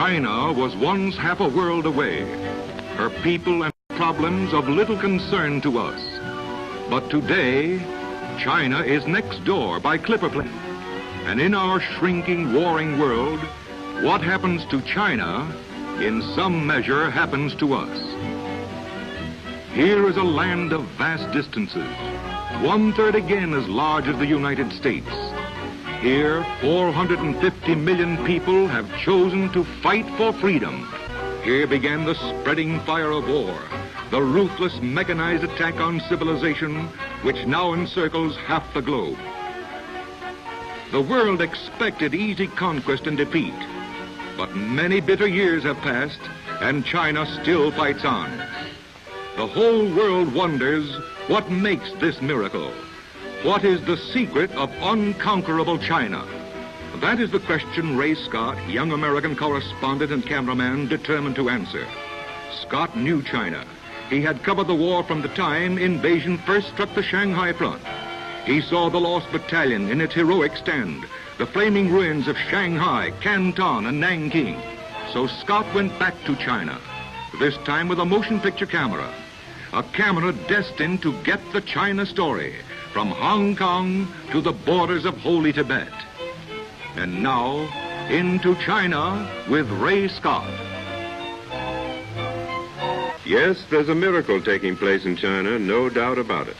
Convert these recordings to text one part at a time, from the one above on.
China was once half a world away, her people and problems of little concern to us. But today, China is next door by clipper plane. And in our shrinking, warring world, what happens to China, in some measure, happens to us. Here is a land of vast distances, 1/3 again as large as the United States. Here, 450 million people have chosen to fight for freedom. Here began the spreading fire of war, the ruthless mechanized attack on civilization, which now encircles half the globe. The world expected easy conquest and defeat, but many bitter years have passed, and China still fights on. The whole world wonders what makes this miracle. What is the secret of unconquerable China? That is the question Rey Scott, young American correspondent and cameraman, determined to answer. Scott knew China. He had covered the war from the time invasion first struck the Shanghai front. He saw the lost battalion in its heroic stand, the flaming ruins of Shanghai, Canton, and Nanking. So Scott went back to China, this time with a motion picture camera. A camera destined to get the China story, from Hong Kong to the borders of holy Tibet. And now, into China with Rey Scott. Yes, there's a miracle taking place in China, no doubt about it.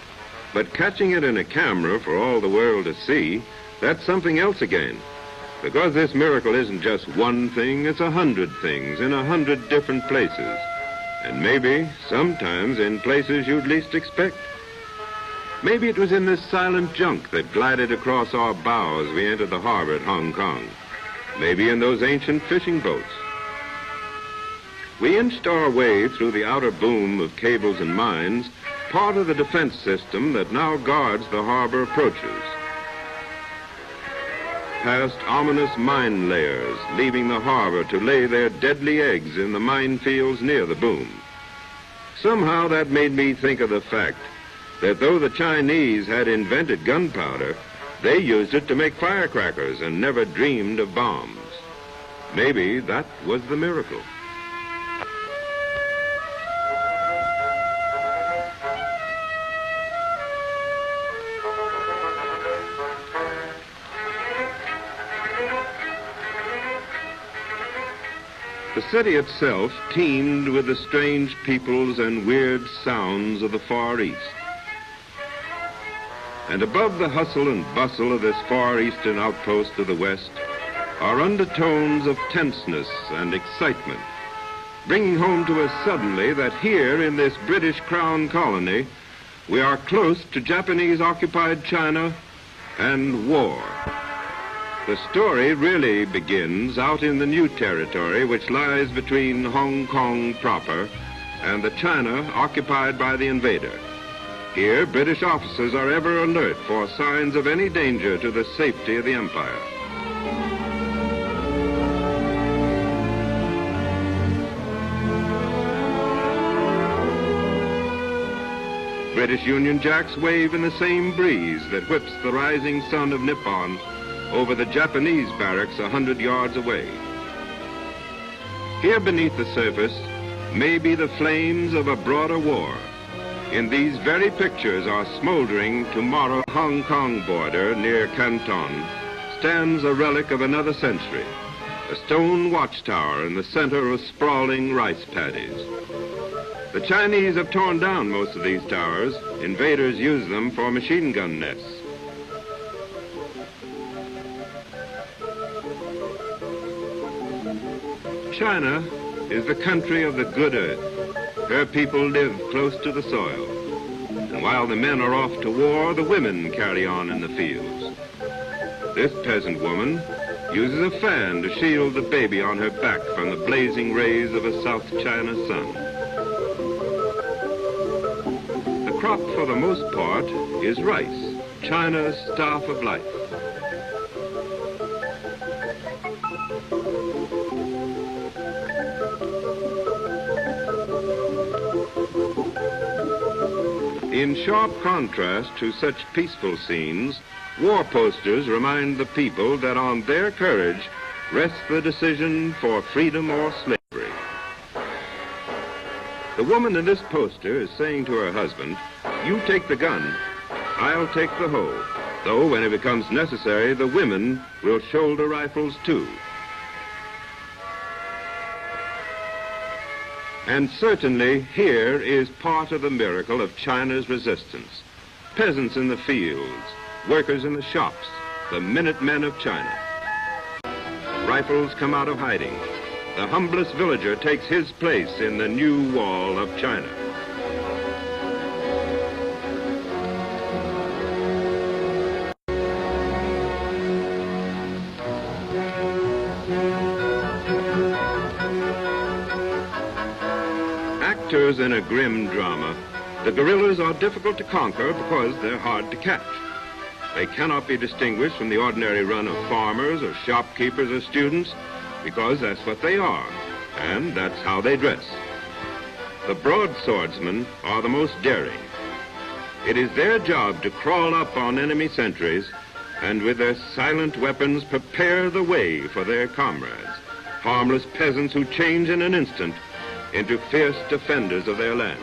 But catching it in a camera for all the world to see, that's something else again. Because this miracle isn't just one thing, it's 100 things in 100 different places. And maybe, sometimes, in places you'd least expect. Maybe it was in this silent junk that glided across our bow as we entered the harbor at Hong Kong. Maybe in those ancient fishing boats. We inched our way through the outer boom of cables and mines, part of the defense system that now guards the harbor approaches. Past ominous mine layers, leaving the harbor to lay their deadly eggs in the minefields near the boom. Somehow that made me think of the fact that though the Chinese had invented gunpowder, they used it to make firecrackers and never dreamed of bombs. Maybe that was the miracle. The city itself teemed with the strange peoples and weird sounds of the Far East. And above the hustle and bustle of this Far Eastern outpost of the West are undertones of tenseness and excitement, bringing home to us suddenly that here in this British Crown colony, we are close to Japanese-occupied China and war. The story really begins out in the new territory which lies between Hong Kong proper and the China occupied by the invader. Here, British officers are ever alert for signs of any danger to the safety of the empire. British Union Jacks wave in the same breeze that whips the rising sun of Nippon over the Japanese barracks 100 yards away. Here beneath the surface may be the flames of a broader war. In these very pictures our smoldering tomorrow Hong Kong border near Canton stands a relic of another century, a stone watchtower in the center of sprawling rice paddies. The Chinese have torn down most of these towers. Invaders use them for machine gun nests. China is the country of the good earth. Her people live close to the soil. And while the men are off to war, the women carry on in the fields. This peasant woman uses a fan to shield the baby on her back from the blazing rays of a South China sun. The crop, for the most part, is rice, China's staff of life. In sharp contrast to such peaceful scenes, war posters remind the people that on their courage rests the decision for freedom or slavery. The woman in this poster is saying to her husband, "You take the gun, I'll take the hoe," though when it becomes necessary, the women will shoulder rifles too. And certainly here is part of the miracle of China's resistance. Peasants in the fields, workers in the shops, the Minutemen of China. Rifles come out of hiding. The humblest villager takes his place in the new wall of China. Actors in a grim drama, the guerrillas are difficult to conquer because they're hard to catch. They cannot be distinguished from the ordinary run of farmers or shopkeepers or students because that's what they are, and that's how they dress. The broadswordsmen are the most daring. It is their job to crawl up on enemy sentries and with their silent weapons prepare the way for their comrades, harmless peasants who change in an instant into fierce defenders of their land.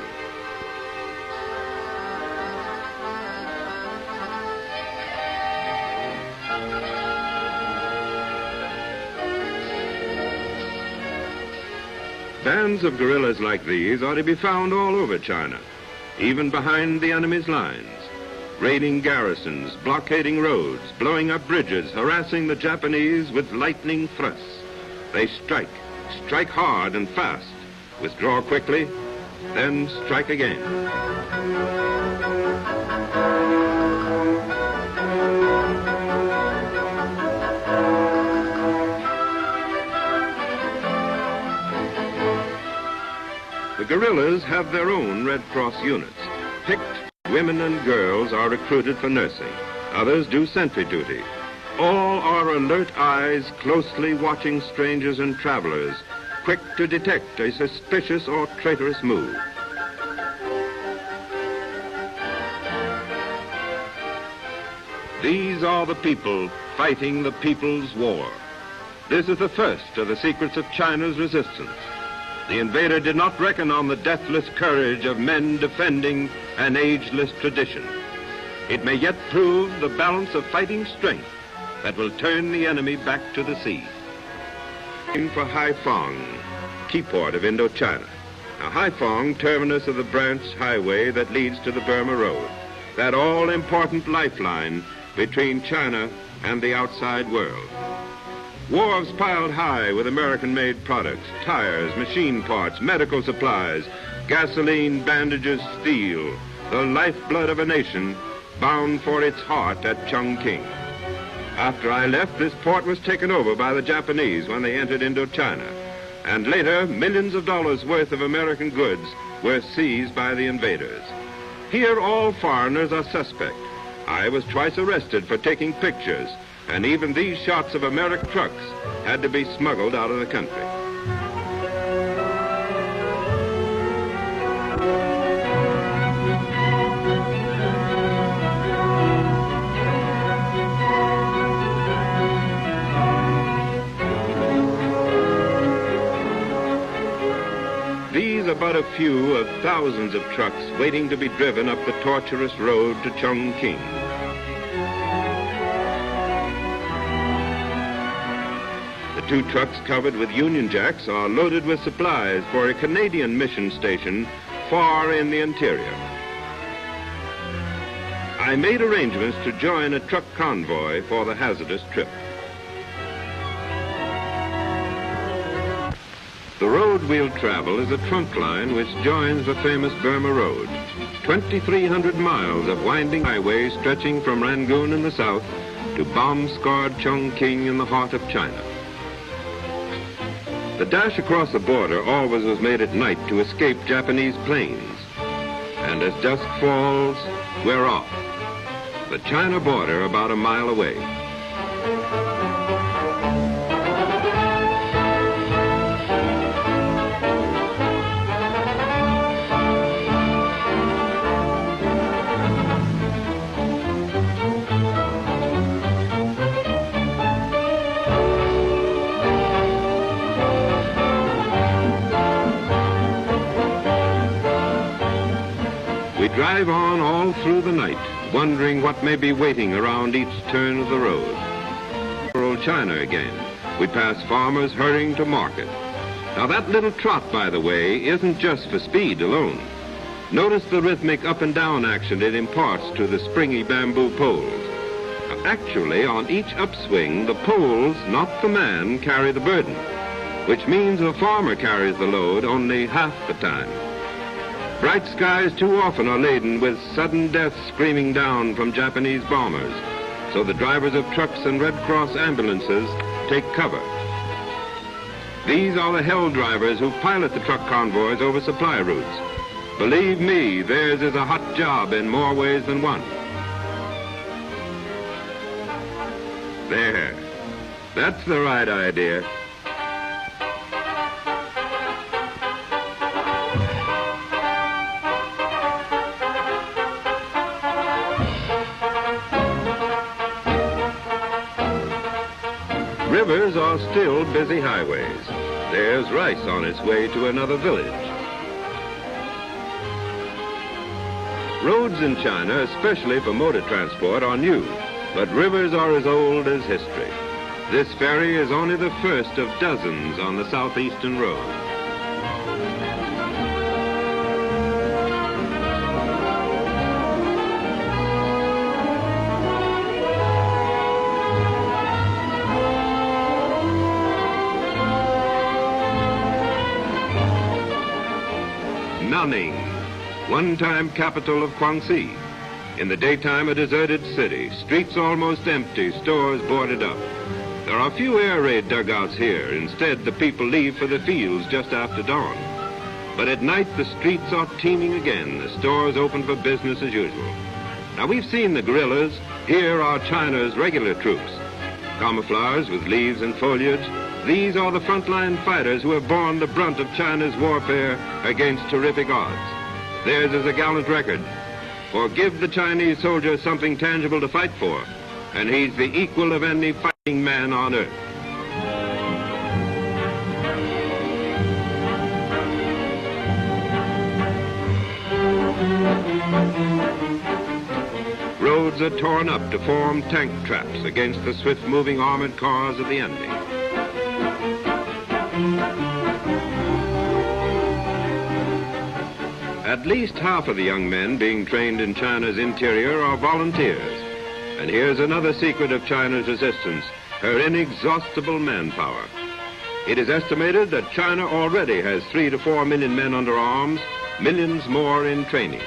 Bands of guerrillas like these are to be found all over China, even behind the enemy's lines, raiding garrisons, blockading roads, blowing up bridges, harassing the Japanese with lightning thrusts. They strike hard and fast, withdraw quickly, then strike again. The guerrillas have their own Red Cross units. Picked women and girls are recruited for nursing. Others do sentry duty. All are alert eyes closely watching strangers and travelers, quick to detect a suspicious or traitorous move. These are the people fighting the people's war. This is the first of the secrets of China's resistance. The invader did not reckon on the deathless courage of men defending an ageless tradition. It may yet prove the balance of fighting strength that will turn the enemy back to the sea. For Haiphong, keyport of Indochina. Now, Haiphong, terminus of the branch highway that leads to the Burma Road, that all-important lifeline between China and the outside world. Wharves piled high with American-made products, tires, machine parts, medical supplies, gasoline, bandages, steel, the lifeblood of a nation bound for its heart at Chongqing. After I left, this port was taken over by the Japanese when they entered Indochina, and later millions of dollars worth of American goods were seized by the invaders. Here all foreigners are suspect. I was twice arrested for taking pictures, and even these shots of American trucks had to be smuggled out of the country. These are but a few of thousands of trucks waiting to be driven up the tortuous road to Chongqing. The two trucks covered with Union Jacks are loaded with supplies for a Canadian mission station far in the interior. I made arrangements to join a truck convoy for the hazardous trip. The road we'll travel is a trunk line which joins the famous Burma Road, 2,300 miles of winding highway stretching from Rangoon in the south to bomb-scarred Chongqing in the heart of China. The dash across the border always was made at night to escape Japanese planes. And as dusk falls, we're off. The China border about a mile away. drive on all through the night, wondering what may be waiting around each turn of the road. Rural China again. We pass farmers hurrying to market. Now that little trot, by the way, isn't just for speed alone. Notice the rhythmic up and down action it imparts to the springy bamboo poles. Actually, on each upswing, the poles, not the man, carry the burden, which means the farmer carries the load only half the time. Bright skies too often are laden with sudden death screaming down from Japanese bombers, so the drivers of trucks and Red Cross ambulances take cover. These are the hell drivers who pilot the truck convoys over supply routes. Believe me, theirs is a hot job in more ways than one. There. That's the right idea. Rivers are still busy highways. There's rice on its way to another village. Roads in China, especially for motor transport, are new, but rivers are as old as history. This ferry is only the first of dozens on the southeastern road. Nanning, one-time capital of Guangxi. In the daytime, a deserted city, streets almost empty, stores boarded up. There are few air raid dugouts here. Instead, the people leave for the fields just after dawn. But at night, the streets are teeming again, the stores open for business as usual. Now, we've seen the guerrillas. Here are China's regular troops. Camouflaged with leaves and foliage, these are the frontline fighters who have borne the brunt of China's warfare against terrific odds. Theirs is a gallant record. For give the Chinese soldier something tangible to fight for, and he's the equal of any fighting man on earth. Roads are torn up to form tank traps against the swift-moving armored cars of the enemy. At least half of the young men being trained in China's interior are volunteers. And here's another secret of China's resistance, her inexhaustible manpower. It is estimated that China already has 3 to 4 million men under arms, millions more in training.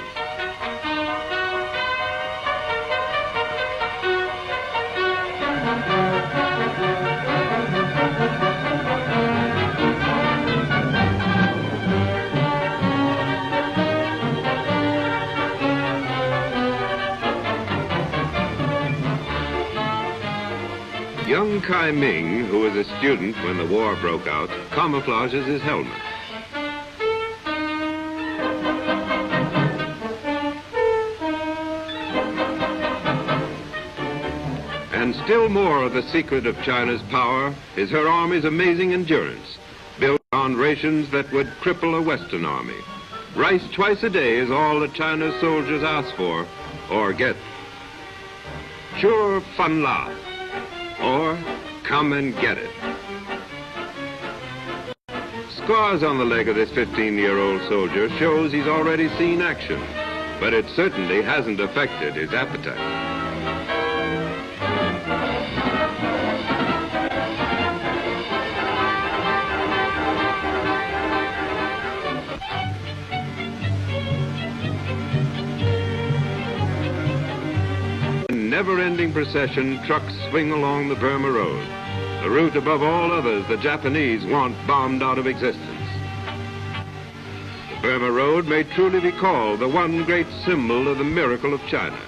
Young Kai Ming, who was a student when the war broke out, camouflages his helmet. And still more of the secret of China's power is her army's amazing endurance, built on rations that would cripple a Western army. Rice twice a day is all that China's soldiers ask for or get. Sure fun la. Or come and get it. Scars on the leg of this 15-year-old soldier shows he's already seen action, but it certainly hasn't affected his appetite. Never-ending procession, trucks swing along the Burma Road, the route above all others the Japanese want bombed out of existence. The Burma Road may truly be called the one great symbol of the miracle of China,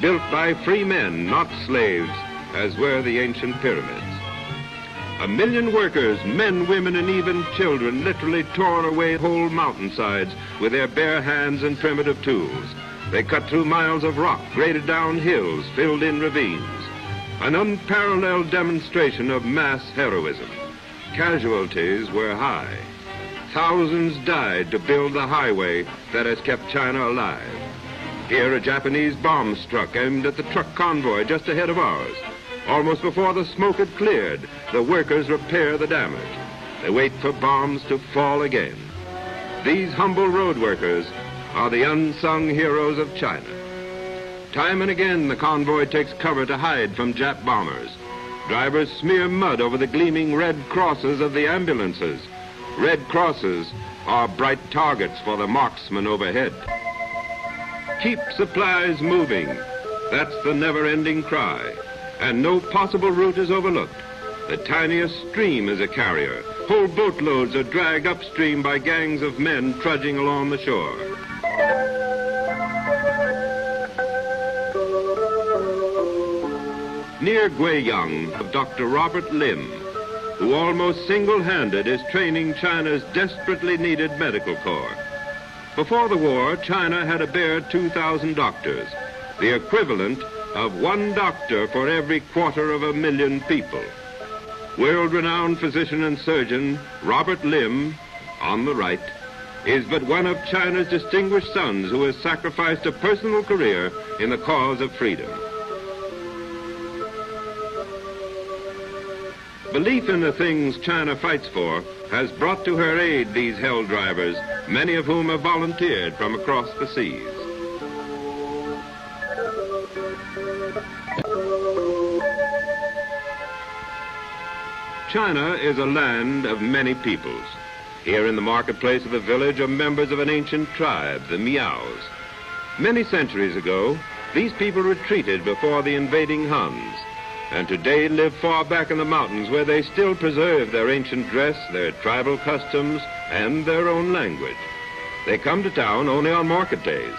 built by free men, not slaves, as were the ancient pyramids. 1 million workers, men, women, and even children, literally tore away whole mountainsides with their bare hands and primitive tools. They cut through miles of rock, graded down hills, filled in ravines. An unparalleled demonstration of mass heroism. Casualties were high. Thousands died to build the highway that has kept China alive. Here, a Japanese bomb struck aimed at the truck convoy just ahead of ours. Almost before the smoke had cleared, the workers repair the damage. They wait for bombs to fall again. These humble road workers are the unsung heroes of China. Time and again, the convoy takes cover to hide from Jap bombers. Drivers smear mud over the gleaming red crosses of the ambulances. Red crosses are bright targets for the marksmen overhead. Keep supplies moving. That's the never-ending cry. And no possible route is overlooked. The tiniest stream is a carrier. Whole boatloads are dragged upstream by gangs of men trudging along the shore. Near Guiyang, Dr. Robert Lim, who almost single-handed is training China's desperately needed medical corps. Before the war, China had a bare 2,000 doctors, the equivalent of one doctor for every 250,000 people. World-renowned physician and surgeon Robert Lim, on the right, is but one of China's distinguished sons who has sacrificed a personal career in the cause of freedom. Belief in the things China fights for has brought to her aid these hell drivers, many of whom have volunteered from across the seas. China is a land of many peoples. Here in the marketplace of the village are members of an ancient tribe, the Miaos. Many centuries ago, these people retreated before the invading Huns, and today live far back in the mountains where they still preserve their ancient dress, their tribal customs, and their own language. They come to town only on market days.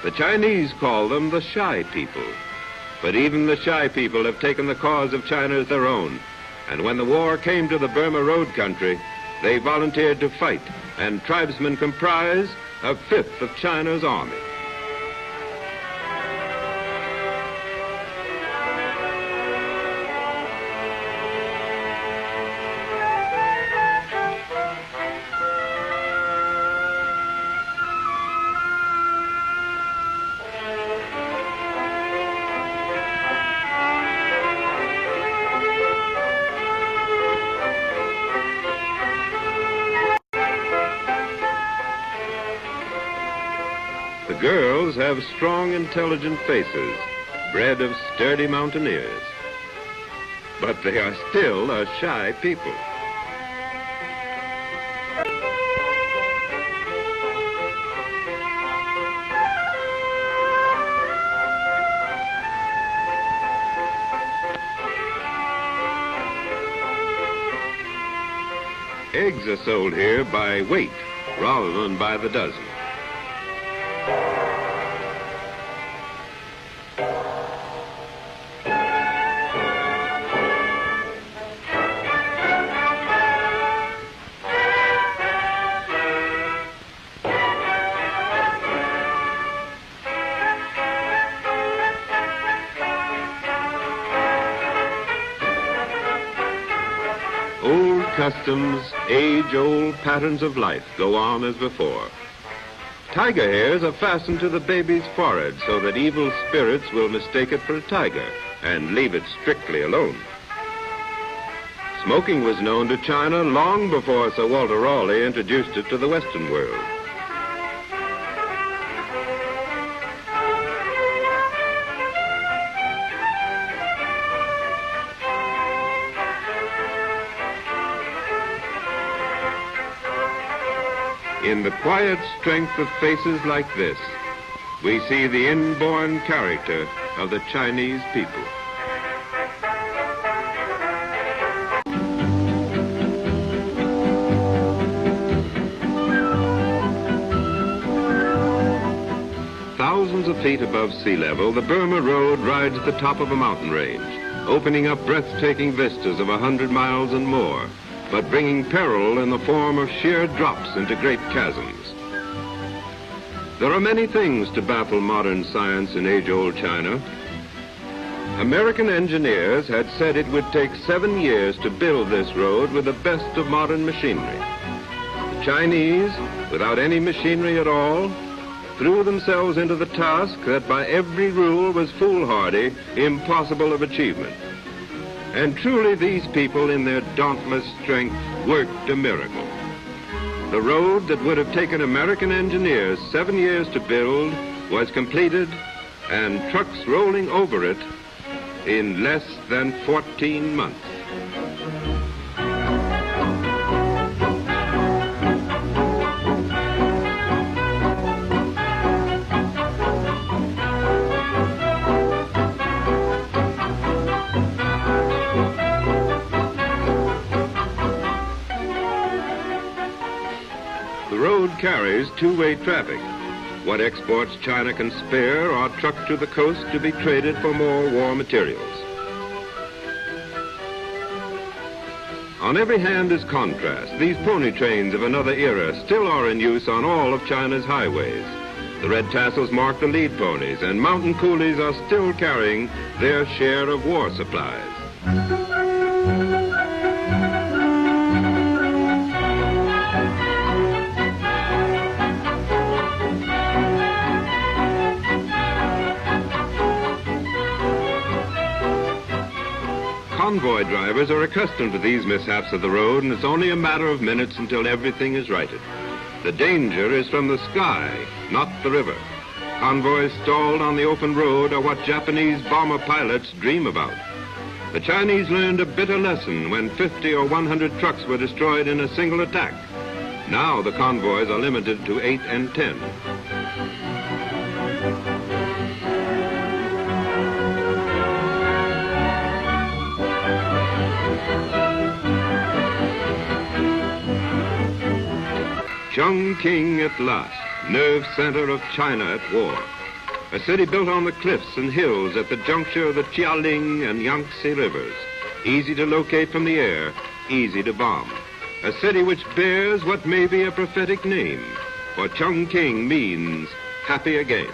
The Chinese call them the shy people. But even the shy people have taken the cause of China as their own. And when the war came to the Burma Road country, they volunteered to fight, and tribesmen comprise a fifth of China's army. The girls have strong, intelligent faces, bred of sturdy mountaineers. But they are still a shy people. Eggs are sold here by weight rather than by the dozen. Old customs, age-old patterns of life go on as before. Tiger hairs are fastened to the baby's forehead so that evil spirits will mistake it for a tiger and leave it strictly alone. Smoking was known to China long before Sir Walter Raleigh introduced it to the Western world. In the quiet strength of faces like this, we see the inborn character of the Chinese people. Thousands of feet above sea level, the Burma Road rides at the top of a mountain range, opening up breathtaking vistas of 100 miles and more, but bringing peril in the form of sheer drops into great chasms. There are many things to baffle modern science in age-old China. American engineers had said it would take 7 years to build this road with the best of modern machinery. The Chinese, without any machinery at all, threw themselves into the task that by every rule was foolhardy, impossible of achievement. And truly these people in their dauntless strength worked a miracle. The road that would have taken American engineers 7 years to build was completed, and trucks rolling over it in less than 14 months. The road carries two-way traffic. What exports China can spare are trucked to the coast to be traded for more war materials. On every hand is contrast. These pony trains of another era still are in use on all of China's highways. The red tassels mark the lead ponies, and mountain coolies are still carrying their share of war supplies. Convoy drivers are accustomed to these mishaps of the road, and it's only a matter of minutes until everything is righted. The danger is from the sky, not the river. Convoys stalled on the open road are what Japanese bomber pilots dream about. The Chinese learned a bitter lesson when 50 or 100 trucks were destroyed in a single attack. Now the convoys are limited to 8 and 10. Chongqing at last, nerve center of China at war. A city built on the cliffs and hills at the juncture of the Liling and Yangtze rivers. Easy to locate from the air, easy to bomb. A city which bears what may be a prophetic name, for Chongqing means happy again.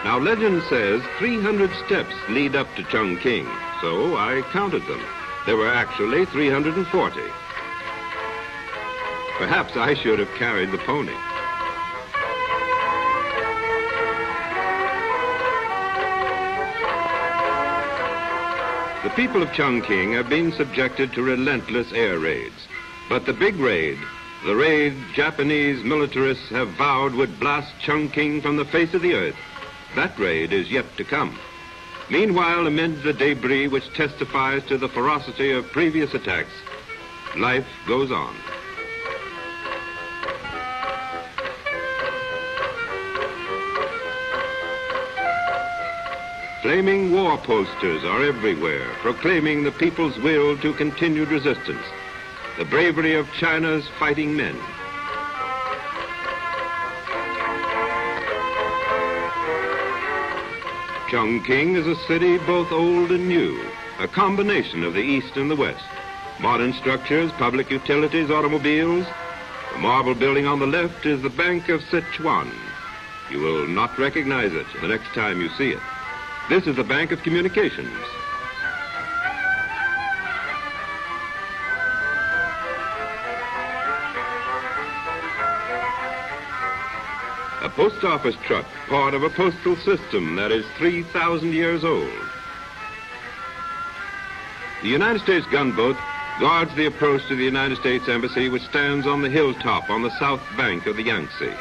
Now legend says 300 steps lead up to Chongqing, so I counted them. There were actually 340. Perhaps I should have carried the pony. The people of Chongqing have been subjected to relentless air raids. But the big raid, the raid Japanese militarists have vowed would blast Chongqing from the face of the earth, that raid is yet to come. Meanwhile, amid the debris which testifies to the ferocity of previous attacks, life goes on. Flaming war posters are everywhere, proclaiming the people's will to continued resistance, the bravery of China's fighting men. Chongqing is a city both old and new, a combination of the East and the West. Modern structures, public utilities, automobiles. The marble building on the left is the Bank of Sichuan. You will not recognize it the next time you see it. This is the Bank of Communications. A post office truck, part of a postal system that is 3,000 years old. The United States gunboat guards the approach to the United States Embassy, which stands on the hilltop on the south bank of the Yangtze.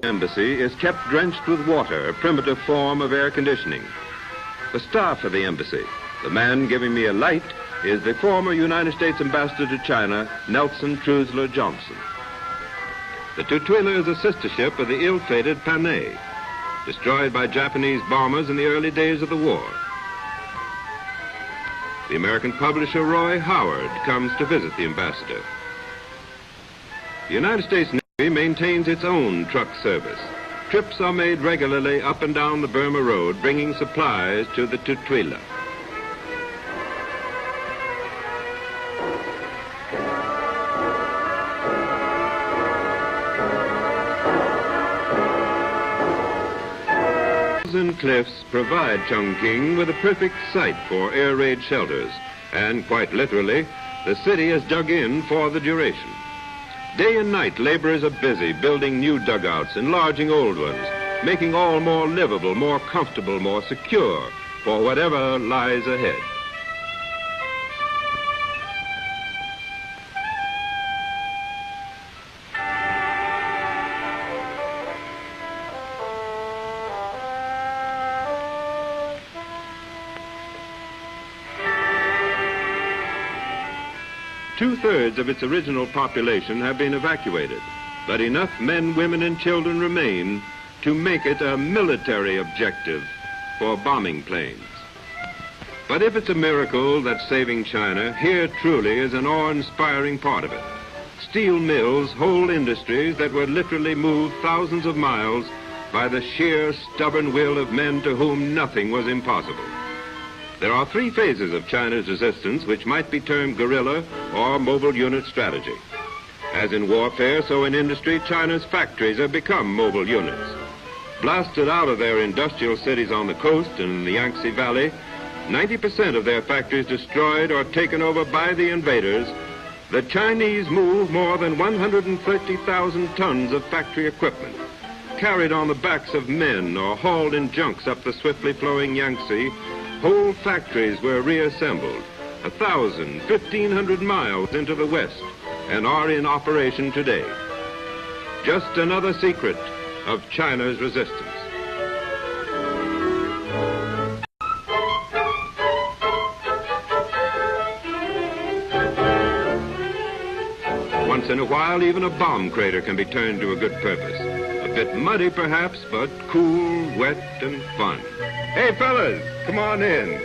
The embassy is kept drenched with water, a primitive form of air conditioning. The staff of the embassy, the man giving me a light, is the former United States Ambassador to China, Nelson Trusler Johnson. The Tutuila is a sister ship of the ill-fated Panay, destroyed by Japanese bombers in the early days of the war. The American publisher Roy Howard comes to visit the ambassador. The United States Navy maintains its own truck service. Trips are made regularly up and down the Burma Road, bringing supplies to the Tutuila. And cliffs provide Chongqing with a perfect site for air raid shelters, and quite literally, the city is dug in for the duration. Day and night, laborers are busy building new dugouts, enlarging old ones, making all more livable, more comfortable, more secure for whatever lies ahead. Two-thirds of its original population have been evacuated, but enough men, women, and children remain to make it a military objective for bombing planes. But if it's a miracle that's saving China, here truly is an awe-inspiring part of it. Steel mills, whole industries that were literally moved thousands of miles by the sheer stubborn will of men to whom nothing was impossible. There are three phases of China's resistance which might be termed guerrilla or mobile unit strategy. As in warfare, so in industry, China's factories have become mobile units. Blasted out of their industrial cities on the coast and in the Yangtze Valley, 90% of their factories destroyed or taken over by the invaders, the Chinese move more than 130,000 tons of factory equipment, carried on the backs of men or hauled in junks up the swiftly flowing Yangtze. Whole factories were reassembled 1,000, 1,500 miles into the west and are in operation today. Just another secret of China's resistance. Once in a while, even a bomb crater can be turned to a good purpose. A bit muddy, perhaps, but cool, wet, and fun. Hey, fellas, come on in.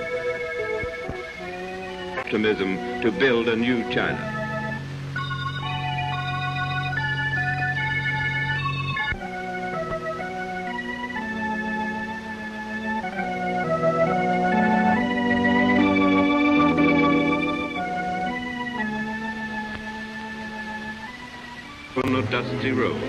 Optimism to build a new China. On a dusty road.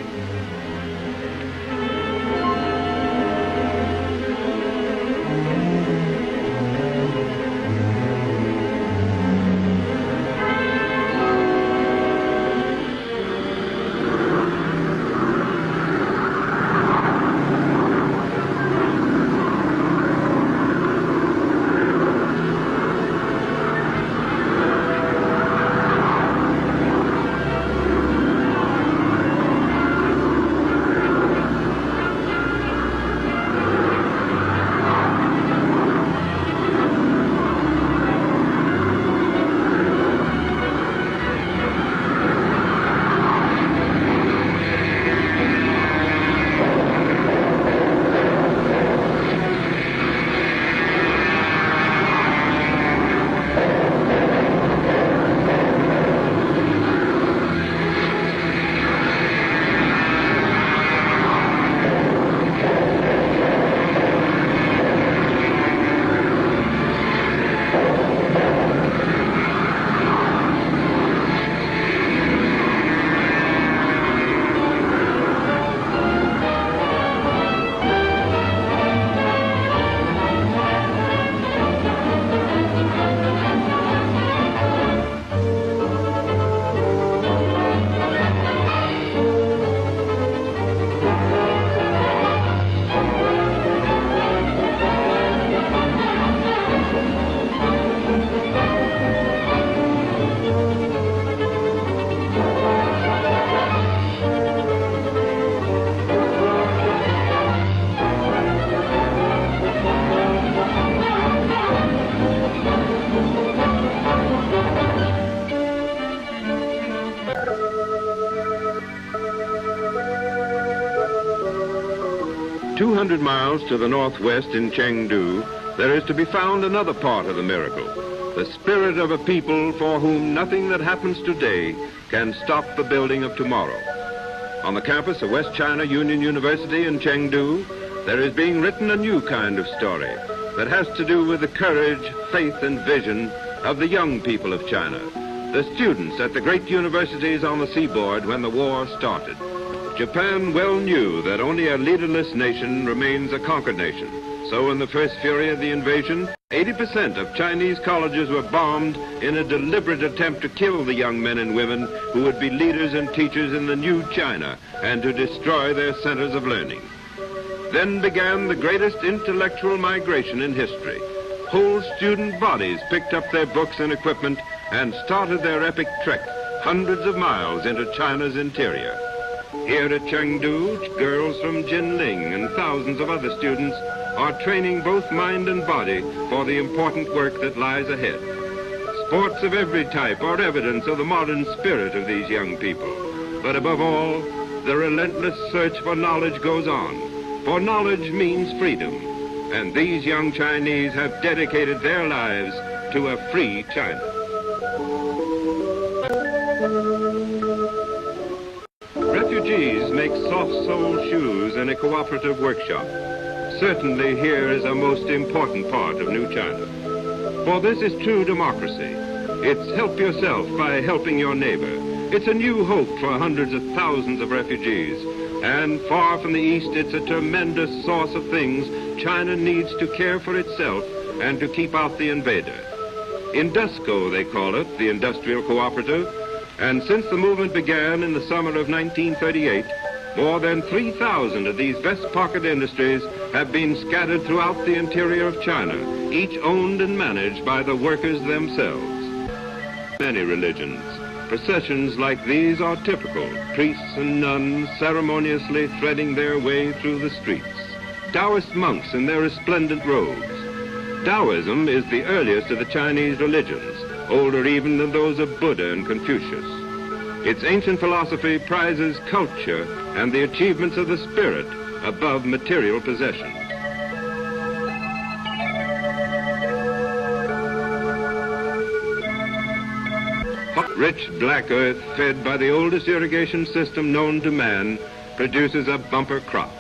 Miles to the northwest in Chengdu, there is to be found another part of the miracle, the spirit of a people for whom nothing that happens today can stop the building of tomorrow. On the campus of West China Union University in Chengdu, there is being written a new kind of story that has to do with the courage, faith, and vision of the young people of China, the students at the great universities on the seaboard when the war started. Japan well knew that only a leaderless nation remains a conquered nation. So in the first fury of the invasion, 80% of Chinese colleges were bombed in a deliberate attempt to kill the young men and women who would be leaders and teachers in the new China and to destroy their centers of learning. Then began the greatest intellectual migration in history. Whole student bodies picked up their books and equipment and started their epic trek hundreds of miles into China's interior. Here at Chengdu, girls from Jinling and thousands of other students are training both mind and body for the important work that lies ahead. Sports of every type are evidence of the modern spirit of these young people. But above all, the relentless search for knowledge goes on. For knowledge means freedom. And these young Chinese have dedicated their lives to a free China. Refugees make soft-soled shoes in a cooperative workshop. Certainly here is a most important part of New China. For this is true democracy. It's help yourself by helping your neighbor. It's a new hope for hundreds of thousands of refugees. And far from the east, it's a tremendous source of things China needs to care for itself and to keep out the invader. Indusco, they call it, the industrial cooperative. And since the movement began in the summer of 1938, more than 3,000 of these vest pocket industries have been scattered throughout the interior of China, each owned and managed by the workers themselves. Many religions. Processions like these are typical, priests and nuns ceremoniously threading their way through the streets. Taoist monks in their resplendent robes. Taoism is the earliest of the Chinese religions, older even than those of Buddha and Confucius. Its ancient philosophy prizes culture and the achievements of the spirit above material possessions. Rich black earth, fed by the oldest irrigation system known to man, produces a bumper crop.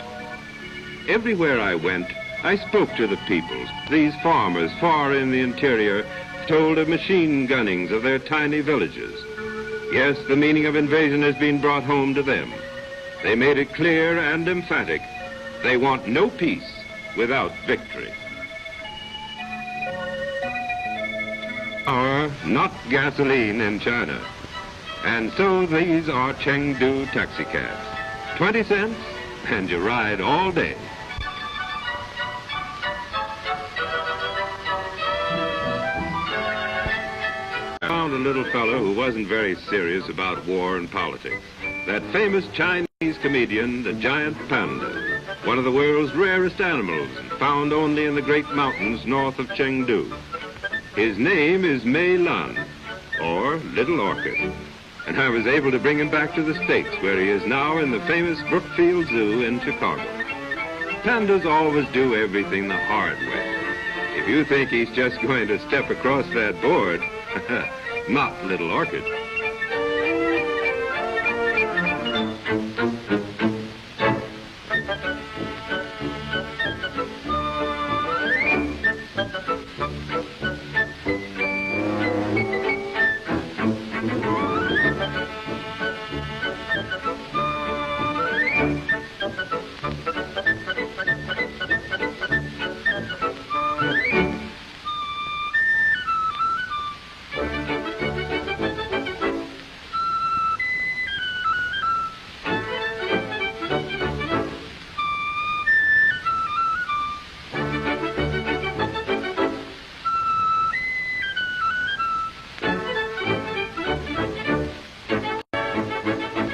Everywhere I went, I spoke to the people. These farmers far in the interior told of machine gunnings of their tiny villages. Yes, the meaning of invasion has been brought home to them. They made it clear and emphatic. They want no peace without victory. Power, not gasoline in China. And so these are Chengdu taxicabs. 20 cents and you ride all day. I found a little fellow who wasn't very serious about war and politics. That famous Chinese comedian, the giant panda, one of the world's rarest animals, found only in the great mountains north of Chengdu. His name is Mei Lan, or Little Orchid, and I was able to bring him back to the States, where he is now in the famous Brookfield Zoo in Chicago. Pandas always do everything the hard way. If you think he's just going to step across that board, not Little Orchid.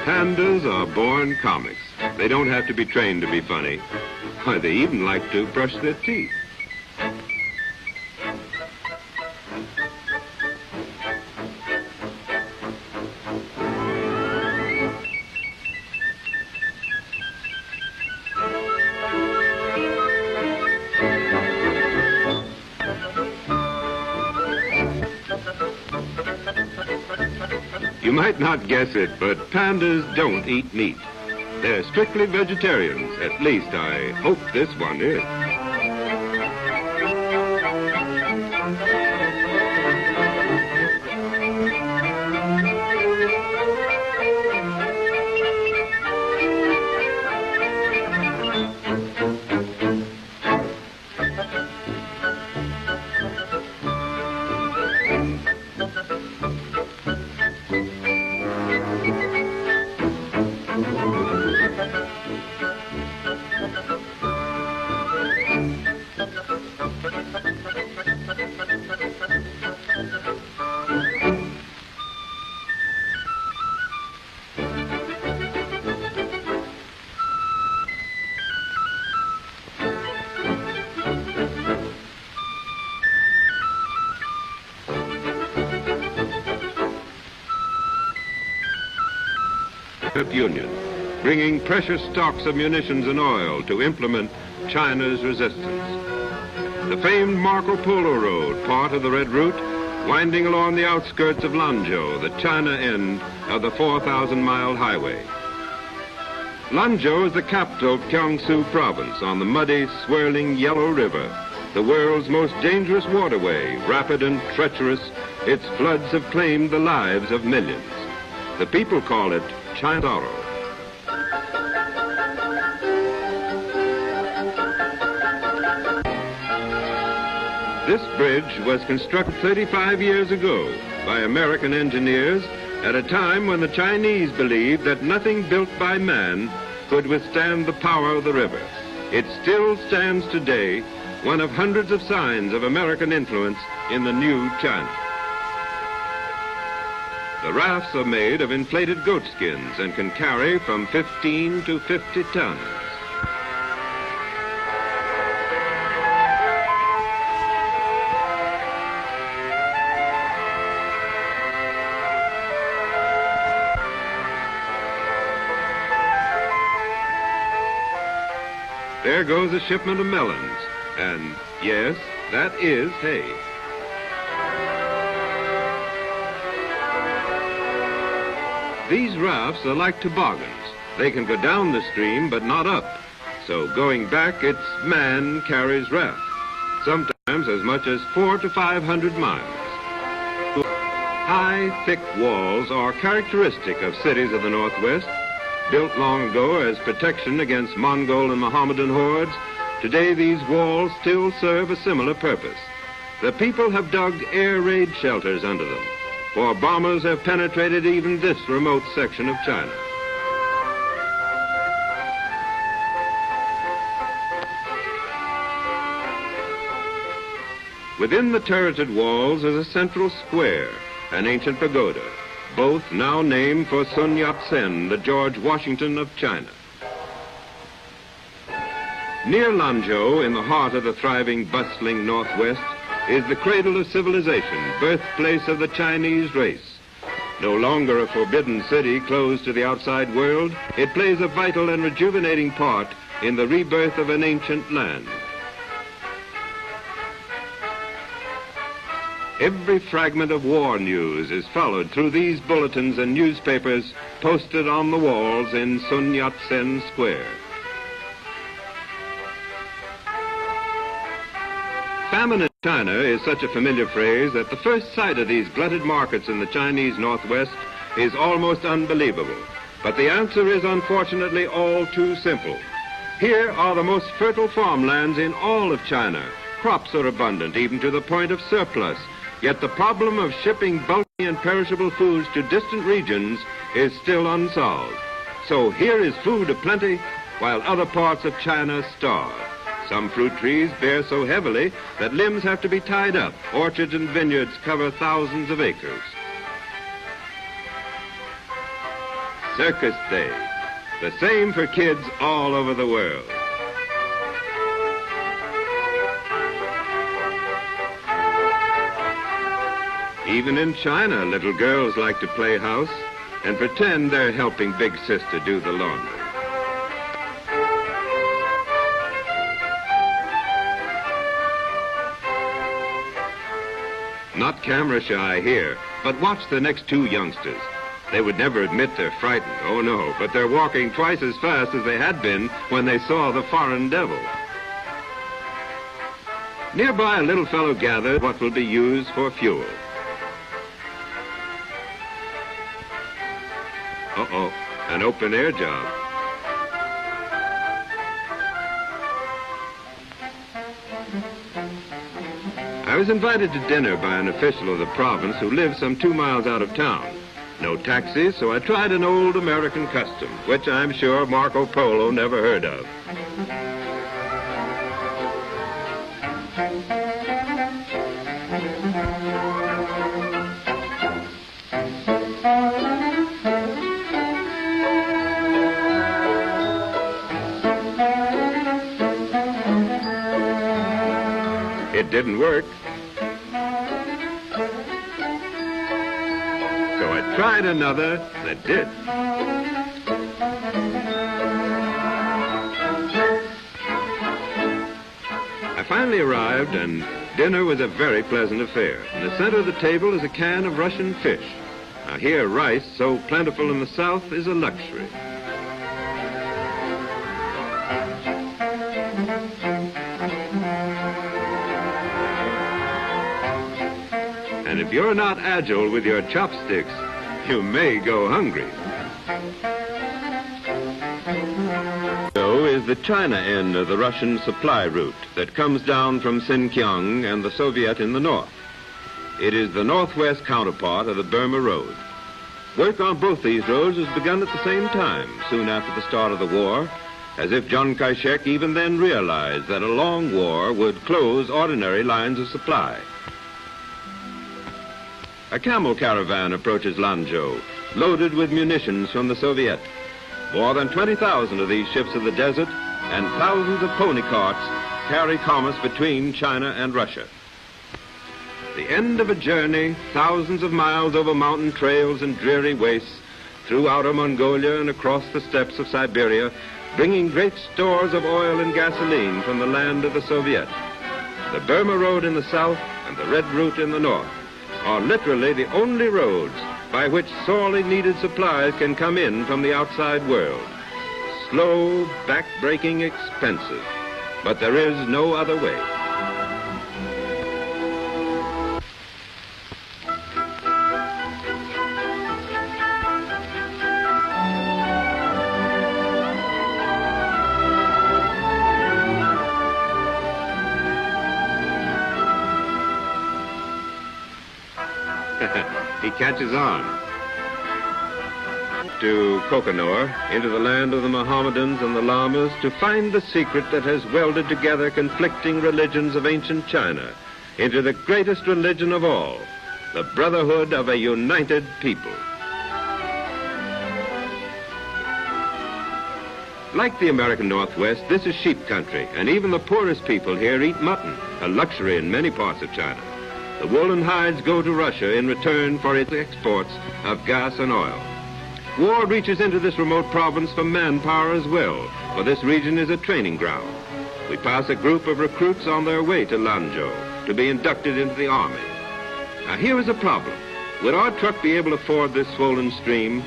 Pandas are born comics. They don't have to be trained to be funny. Why, they even like to brush their teeth. You might not guess it, but pandas don't eat meat. They're strictly vegetarians. At least I hope this one is. Union, bringing precious stocks of munitions and oil to implement China's resistance. The famed Marco Polo Road, part of the Red Route, winding along the outskirts of Lanzhou, the China end of the 4,000-mile highway. Lanzhou is the capital of Jiangsu province on the muddy, swirling Yellow River, the world's most dangerous waterway. Rapid and treacherous, its floods have claimed the lives of millions. The people call it China's sorrow. This bridge was constructed 35 years ago by American engineers at a time when the Chinese believed that nothing built by man could withstand the power of the river. It still stands today, one of hundreds of signs of American influence in the new China. The rafts are made of inflated goat skins and can carry from 15 to 50 tons. There goes a shipment of melons, and yes, that is hay. These rafts are like toboggans. They can go down the stream, but not up. So going back, it's man carries raft, sometimes as much as 400 to 500 miles. High, thick walls are characteristic of cities of the Northwest. Built long ago as protection against Mongol and Mohammedan hordes, today these walls still serve a similar purpose. The people have dug air raid shelters under them, for bombers have penetrated even this remote section of China. Within the turreted walls is a central square, an ancient pagoda, both now named for Sun Yat-sen, the George Washington of China. Near Lanzhou, in the heart of the thriving, bustling Northwest, is the cradle of civilization, birthplace of the Chinese race. No longer a forbidden city closed to the outside world, it plays a vital and rejuvenating part in the rebirth of an ancient land. Every fragment of war news is followed through these bulletins and newspapers posted on the walls in Sun Yat-sen Square. Famine in China is such a familiar phrase that the first sight of these glutted markets in the Chinese Northwest is almost unbelievable. But the answer is unfortunately all too simple. Here are the most fertile farmlands in all of China. Crops are abundant, even to the point of surplus. Yet the problem of shipping bulky and perishable foods to distant regions is still unsolved. So here is food aplenty, while other parts of China starve. Some fruit trees bear so heavily that limbs have to be tied up. Orchards and vineyards cover thousands of acres. Circus Day, the same for kids all over the world. Even in China, little girls like to play house and pretend they're helping Big Sister do the laundry. Not camera shy here, but watch the next two youngsters. They would never admit they're frightened, oh no, but they're walking twice as fast as they had been when they saw the foreign devil. Nearby, a little fellow gathered what will be used for fuel. Uh-oh, an open-air job. I was invited to dinner by an official of the province who lives some 2 miles out of town. No taxis, so I tried an old American custom, which I'm sure Marco Polo never heard of. It didn't work. So I tried another that did. finally arrived, and dinner was a very pleasant affair. In the center of the table is a can of Russian fish. Now here, rice, so plentiful in the South, is a luxury. And if you're not agile with your chopsticks, you may go hungry. Is the China end of the Russian supply route that comes down from Xinjiang and the Soviet in the north. It is the northwest counterpart of the Burma Road. Work on both these roads was begun at the same time, soon after the start of the war, as if Chiang Kai-shek even then realized that a long war would close ordinary lines of supply. A camel caravan approaches Lanzhou, loaded with munitions from the Soviet. More than 20,000 of these ships of the desert and thousands of pony carts carry commerce between China and Russia. The end of a journey, thousands of miles over mountain trails and dreary wastes, through outer Mongolia and across the steppes of Siberia, bringing great stores of oil and gasoline from the land of the Soviet. The Burma Road in the south and the Red Route in the north are literally the only roads by which sorely needed supplies can come in from the outside world. Slow, back-breaking, expensive, but there is no other way. He catches on. To Kokanor, into the land of the Mohammedans and the Lamas, to find the secret that has welded together conflicting religions of ancient China into the greatest religion of all, the brotherhood of a united people. Like the American Northwest, this is sheep country, and even the poorest people here eat mutton, a luxury in many parts of China. The woolen hides go to Russia in return for its exports of gas and oil. War reaches into this remote province for manpower as well, for this region is a training ground. We pass a group of recruits on their way to Lanzhou to be inducted into the army. Now here is a problem. Would our truck be able to ford this swollen stream?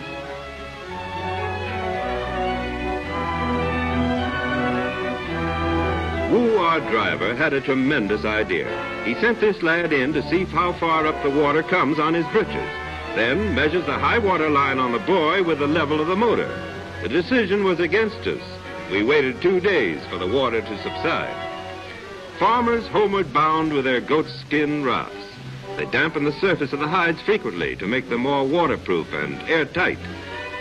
Wu, our driver, had a tremendous idea. He sent this lad in to see how far up the water comes on his britches, then measures the high water line on the buoy with the level of the motor. The decision was against us. We waited 2 days for the water to subside. Farmers homeward bound with their goatskin rafts. They dampen the surface of the hides frequently to make them more waterproof and airtight.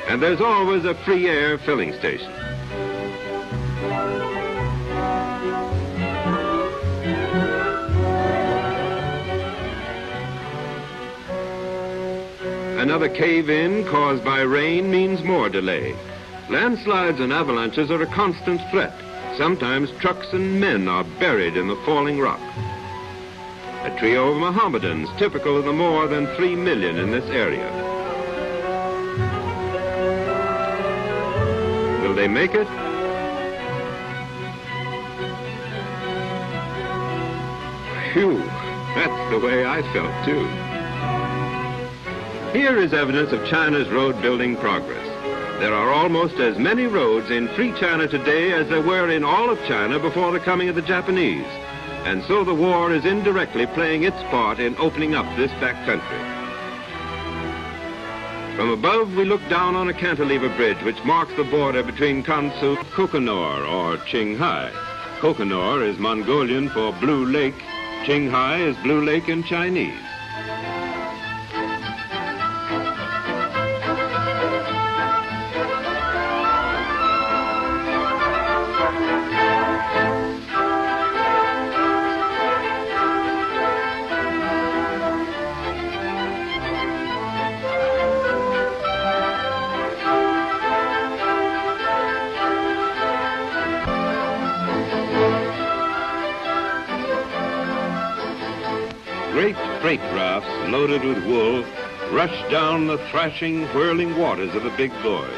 And there's always a free air filling station. Another cave-in caused by rain means more delay. Landslides and avalanches are a constant threat. Sometimes trucks and men are buried in the falling rock. A trio of Mohammedans, typical of the more than 3 million in this area. Will they make it? Phew, that's the way I felt too. Here is evidence of China's road-building progress. There are almost as many roads in free China today as there were in all of China before the coming of the Japanese. And so the war is indirectly playing its part in opening up this back country. From above, we look down on a cantilever bridge which marks the border between Kansu and Kokanor, or Qinghai. Kokanor is Mongolian for Blue Lake. Qinghai is Blue Lake in Chinese. Great freight rafts loaded with wool rush down the thrashing, whirling waters of the big gorge.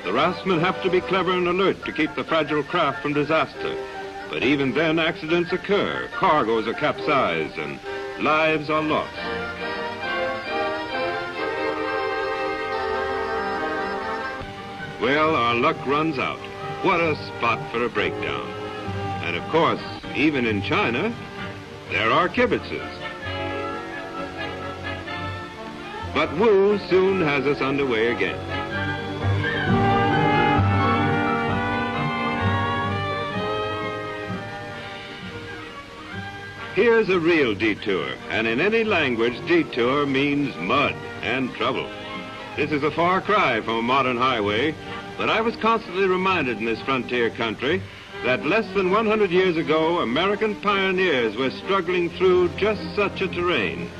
The raftsmen have to be clever and alert to keep the fragile craft from disaster. But even then, accidents occur, cargoes are capsized, and lives are lost. Well, our luck runs out. What a spot for a breakdown. And of course, even in China, there are kibitzes. But Wu soon has us underway again. Here's a real detour, and in any language, detour means mud and trouble. This is a far cry from a modern highway, but I was constantly reminded in this frontier country that less than 100 years ago, American pioneers were struggling through just such a terrain,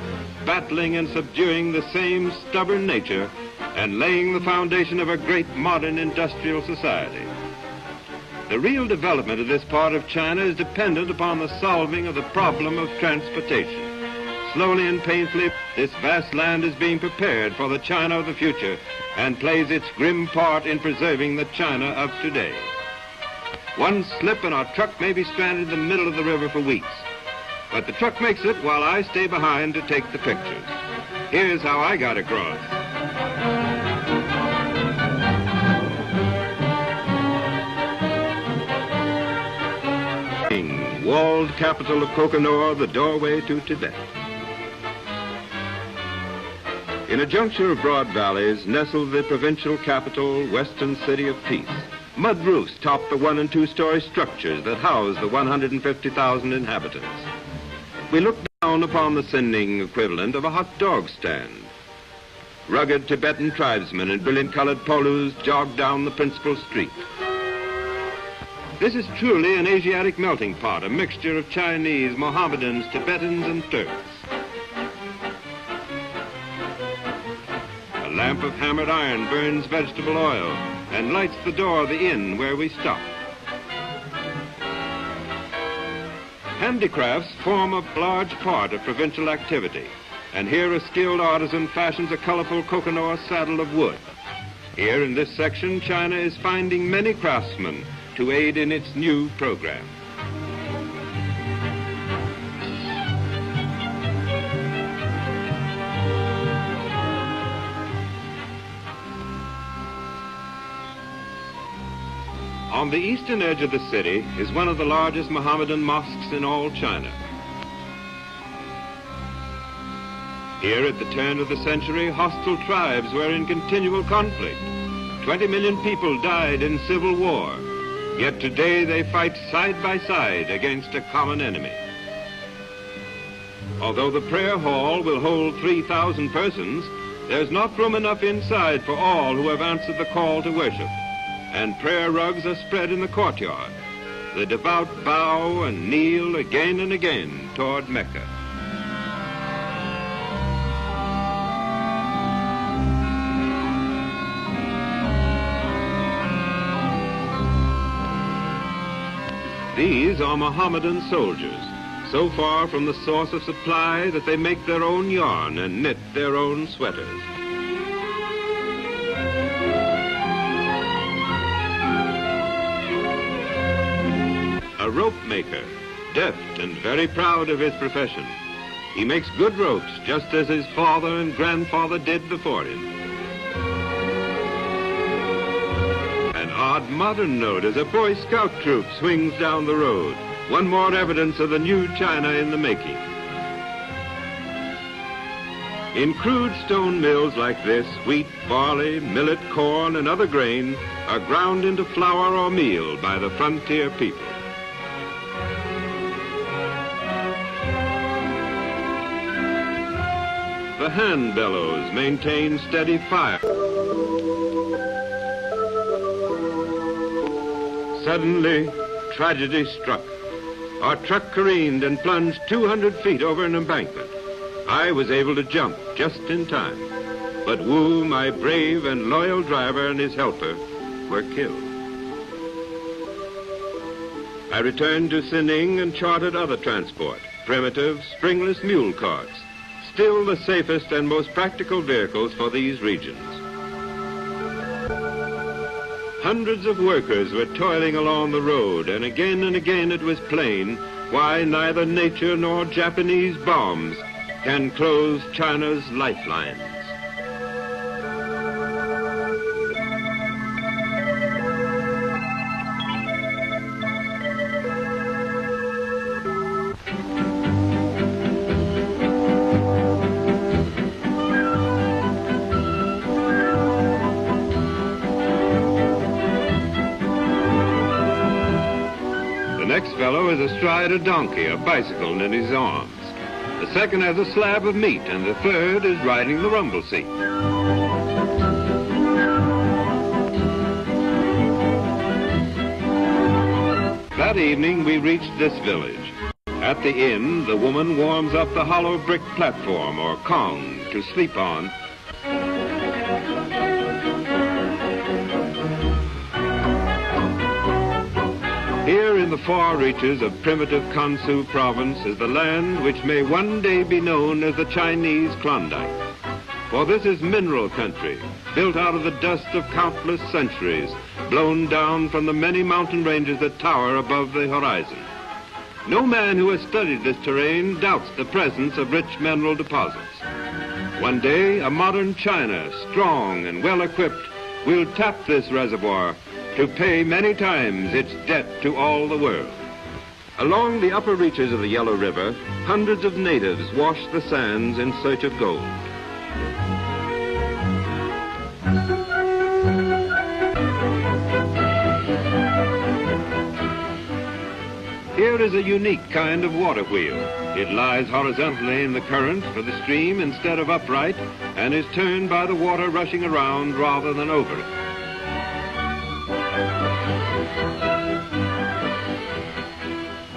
battling and subduing the same stubborn nature and laying the foundation of a great modern industrial society. The real development of this part of China is dependent upon the solving of the problem of transportation. Slowly and painfully, this vast land is being prepared for the China of the future and plays its grim part in preserving the China of today. One slip and our truck may be stranded in the middle of the river for weeks. But the truck makes it while I stay behind to take the pictures. Here's how I got across. Walled capital of Kokonor, the doorway to Tibet. In a juncture of broad valleys nestled the provincial capital, western city of peace. Mud roofs top the 1- and 2-story structures that house the 150,000 inhabitants. We look down upon the Sinning equivalent of a hot dog stand. Rugged Tibetan tribesmen in brilliant-colored polos jog down the principal street. This is truly an Asiatic melting pot, a mixture of Chinese, Mohammedans, Tibetans, and Turks. A lamp of hammered iron burns vegetable oil and lights the door of the inn where we stop. Handicrafts form a large part of provincial activity, and here a skilled artisan fashions a colorful Kokonor saddle of wood. Here in this section, China is finding many craftsmen to aid in its new program. On the eastern edge of the city is one of the largest Mohammedan mosques in all China. Here at the turn of the century, hostile tribes were in continual conflict. 20 million people died in civil war. Yet today they fight side by side against a common enemy. Although the prayer hall will hold 3,000 persons, there's not room enough inside for all who have answered the call to worship, and prayer rugs are spread in the courtyard. The devout bow and kneel again and again toward Mecca. These are Mohammedan soldiers, so far from the source of supply that they make their own yarn and knit their own sweaters. A rope maker, deft and very proud of his profession. He makes good ropes just as his father and grandfather did before him. Odd modern note as a Boy Scout troop swings down the road. One more evidence of the new China in the making. In crude stone mills like this, wheat, barley, millet, corn, and other grain are ground into flour or meal by the frontier people. The hand bellows maintain steady fire. Suddenly, tragedy struck. Our truck careened and plunged 200 feet over an embankment. I was able to jump just in time. But Wu, my brave and loyal driver, and his helper were killed. I returned to Sinning and chartered other transport, primitive, springless mule carts, still the safest and most practical vehicles for these regions. Hundreds of workers were toiling along the road, and again it was plain why neither nature nor Japanese bombs can close China's lifelines. The next fellow is astride a donkey, a bicycle in his arms. The second has a slab of meat, and the third is riding the rumble seat. That evening we reached this village. At the inn, the woman warms up the hollow brick platform, or kong, to sleep on. Here in the far reaches of primitive Kansu province is the land which may one day be known as the Chinese Klondike. For this is mineral country, built out of the dust of countless centuries, blown down from the many mountain ranges that tower above the horizon. No man who has studied this terrain doubts the presence of rich mineral deposits. One day, a modern China, strong and well-equipped, will tap this reservoir to pay many times its debt to all the world. Along the upper reaches of the Yellow River, hundreds of natives wash the sands in search of gold. Here is a unique kind of water wheel. It lies horizontally in the current for the stream instead of upright, and is turned by the water rushing around rather than over it.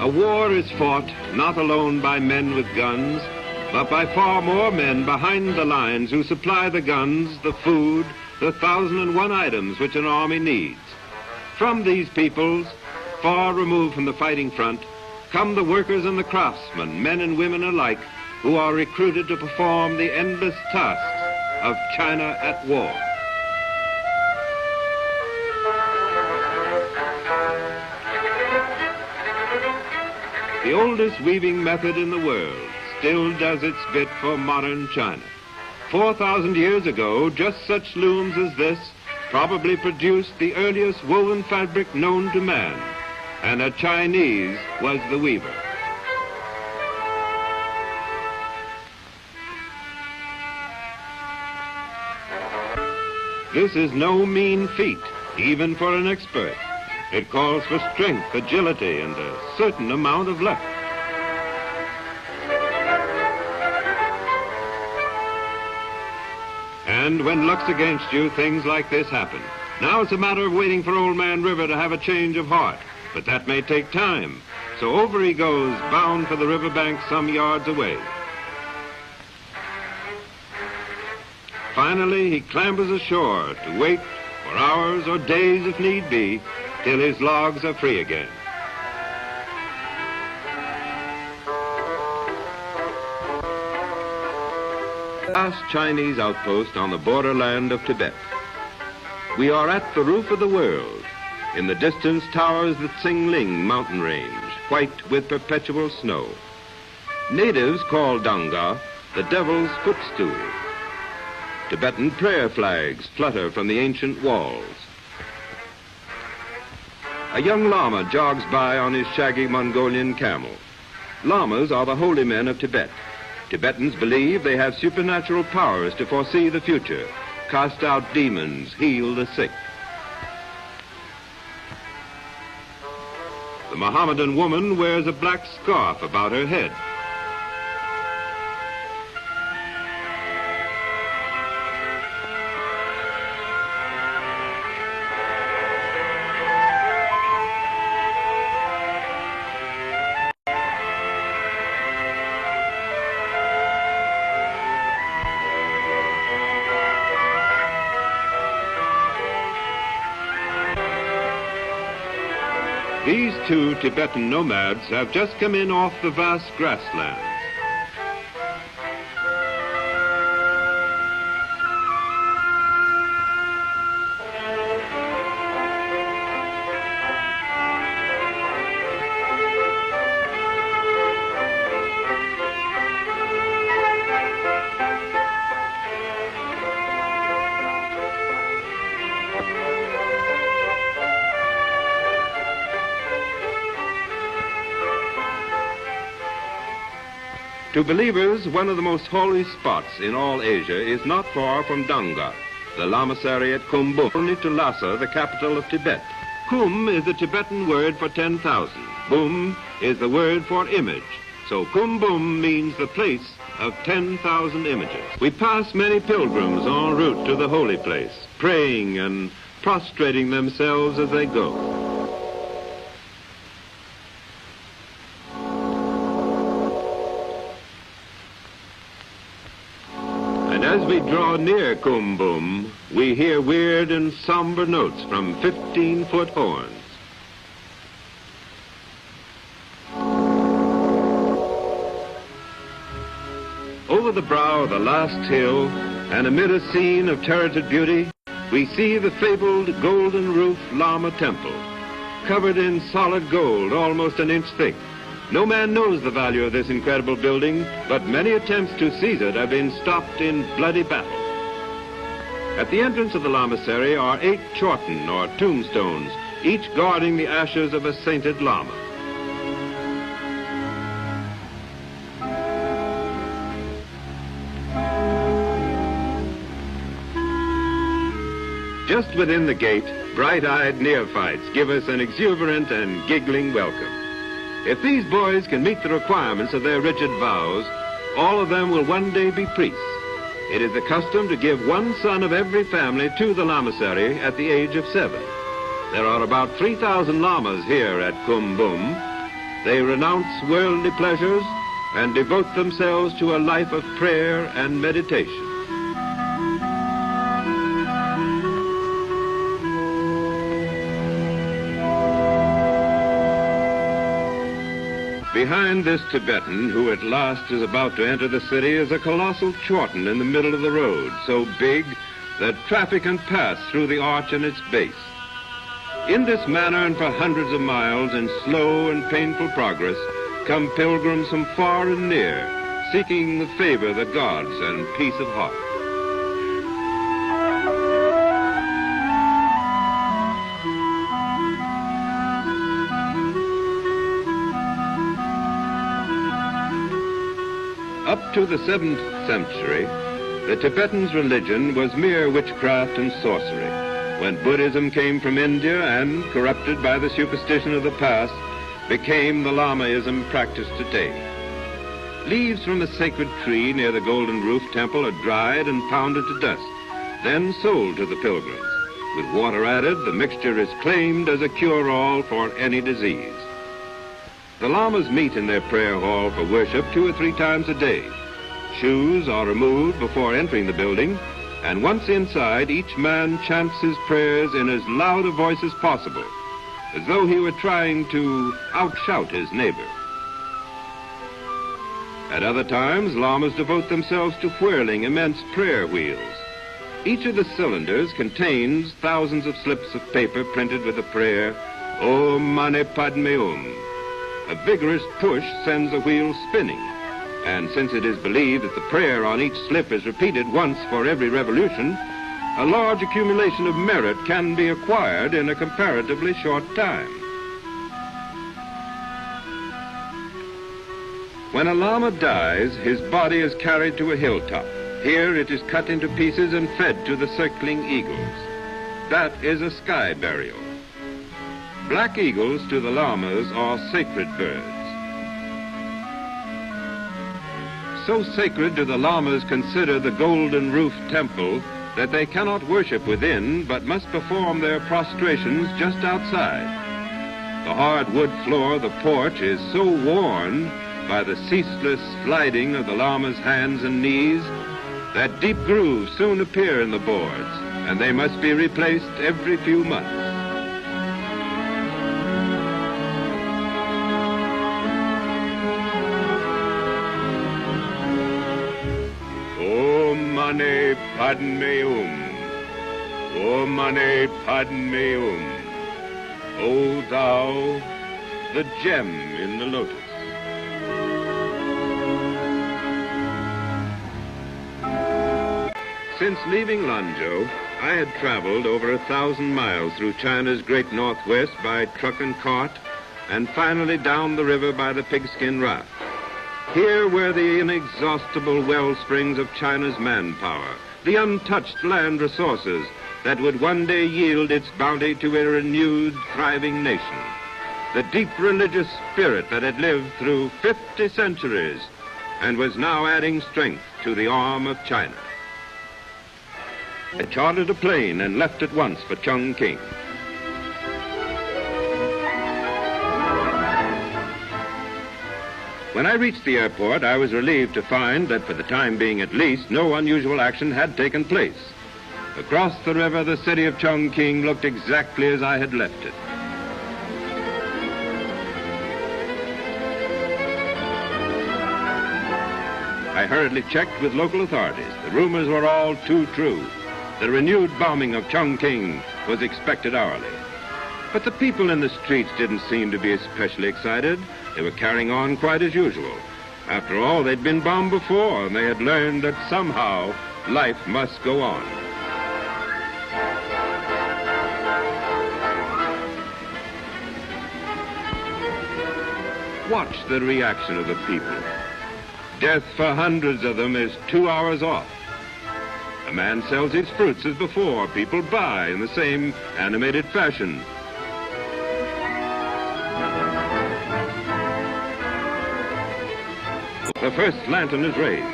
A war is fought not alone by men with guns, but by far more men behind the lines who supply the guns, the food, the 1,001 items which an army needs. From these peoples, far removed from the fighting front, come the workers and the craftsmen, men and women alike, who are recruited to perform the endless tasks of China at war. The oldest weaving method in the world still does its bit for modern China. 4,000 years ago, just such looms as this probably produced the earliest woven fabric known to man, and a Chinese was the weaver. This is no mean feat, even for an expert. It calls for strength, agility, and a certain amount of luck. And when luck's against you, things like this happen. Now it's a matter of waiting for Old Man River to have a change of heart, but that may take time. So over he goes, bound for the riverbank some yards away. Finally, he clambers ashore to wait for hours or days if need be, till his logs are free again. Last Chinese outpost on the borderland of Tibet. We are at the roof of the world. In the distance towers the Tsingling mountain range, white with perpetual snow. Natives call Danga the devil's footstool. Tibetan prayer flags flutter from the ancient walls. A young Lama jogs by on his shaggy Mongolian camel. Lamas are the holy men of Tibet. Tibetans believe they have supernatural powers to foresee the future, cast out demons, heal the sick. The Mohammedan woman wears a black scarf about her head. These two Tibetan nomads have just come in off the vast grasslands. To believers, one of the most holy spots in all Asia is not far from Danga, the Lamasery at Kumbum, only to Lhasa, the capital of Tibet. Kum is the Tibetan word for 10,000. Bum is the word for image. So Kumbum means the place of 10,000 images. We pass many pilgrims en route to the holy place, praying and prostrating themselves as they go. As we draw near Kumbum, we hear weird and somber notes from 15-foot horns. Over the brow of the last hill, and amid a scene of turreted beauty, we see the fabled golden-roofed Lama temple, covered in solid gold, almost an inch thick. No man knows the value of this incredible building, but many attempts to seize it have been stopped in bloody battle. At the entrance of the Lamasery are 8 chorten, or tombstones, each guarding the ashes of a sainted Lama. Just within the gate, bright-eyed neophytes give us an exuberant and giggling welcome. If these boys can meet the requirements of their rigid vows, all of them will one day be priests. It is the custom to give one son of every family to the Lamasery at the age of 7. There are about 3,000 Lamas here at Kumbum. They renounce worldly pleasures and devote themselves to a life of prayer and meditation. Behind this Tibetan, who at last is about to enter the city, is a colossal chorten in the middle of the road, so big that traffic can pass through the arch in its base. In this manner and for hundreds of miles, in slow and painful progress, come pilgrims from far and near, seeking the favor of the gods and peace of heart. Up to the 7th century, the Tibetans' religion was mere witchcraft and sorcery. When Buddhism came from India and, corrupted by the superstition of the past, became the Lamaism practiced today. Leaves from a sacred tree near the Golden Roof Temple are dried and pounded to dust, then sold to the pilgrims. With water added, the mixture is claimed as a cure-all for any disease. The Lamas meet in their prayer hall for worship 2 or 3 times a day. Shoes are removed before entering the building, and once inside, each man chants his prayers in as loud a voice as possible, as though he were trying to outshout his neighbor. At other times, Lamas devote themselves to whirling immense prayer wheels. Each of the cylinders contains thousands of slips of paper printed with the prayer, Om Mani Padme Hum. A vigorous push sends the wheel spinning, and since it is believed that the prayer on each slip is repeated once for every revolution, a large accumulation of merit can be acquired in a comparatively short time. When a Lama dies, his body is carried to a hilltop. Here it is cut into pieces and fed to the circling eagles. That is a sky burial. Black eagles to the Lamas are sacred birds. So sacred do the Lamas consider the Golden Roof Temple that they cannot worship within, but must perform their prostrations just outside. The hard wood floor of the porch is so worn by the ceaseless sliding of the Lama's hands and knees that deep grooves soon appear in the boards, and they must be replaced every few months. Om Mani Padme Hum. Om Mani Padme Hum. O thou, the gem in the lotus. Since leaving Lanzhou, I had traveled over 1,000 miles through China's great northwest by truck and cart, and finally down the river by the pigskin raft. Here were the inexhaustible well springs of China's manpower, the untouched land resources that would one day yield its bounty to a renewed, thriving nation. The deep religious spirit that had lived through 50 centuries and was now adding strength to the arm of China. I chartered a plane and left at once for Chongqing. When I reached the airport, I was relieved to find that, for the time being at least, no unusual action had taken place. Across the river, the city of Chongqing looked exactly as I had left it. I hurriedly checked with local authorities. The rumors were all too true. The renewed bombing of Chongqing was expected hourly. But the people in the streets didn't seem to be especially excited. They were carrying on quite as usual. After all, they'd been bombed before, and they had learned that somehow life must go on. Watch the reaction of the people. Death for hundreds of them is 2 hours off. A man sells his fruits as before. People buy in the same animated fashion. The first lantern is raised.